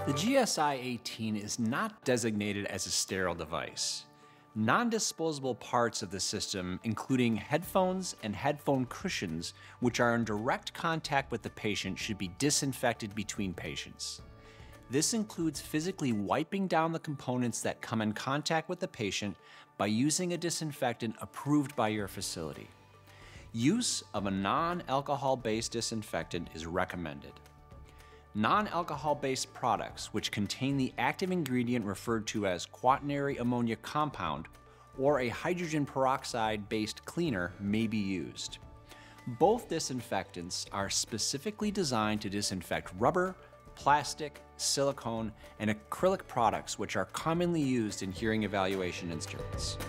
The GSI-18 is not designated as a sterile device. Non-disposable parts of the system, including headphones and headphone cushions, which are in direct contact with the patient, should be disinfected between patients. This includes physically wiping down the components that come in contact with the patient by using a disinfectant approved by your facility. Use of a non-alcohol-based disinfectant is recommended. Non-alcohol-based products, which contain the active ingredient referred to as quaternary ammonia compound or a hydrogen peroxide-based cleaner, may be used. Both disinfectants are specifically designed to disinfect rubber, plastic, silicone, and acrylic products, which are commonly used in hearing evaluation instruments.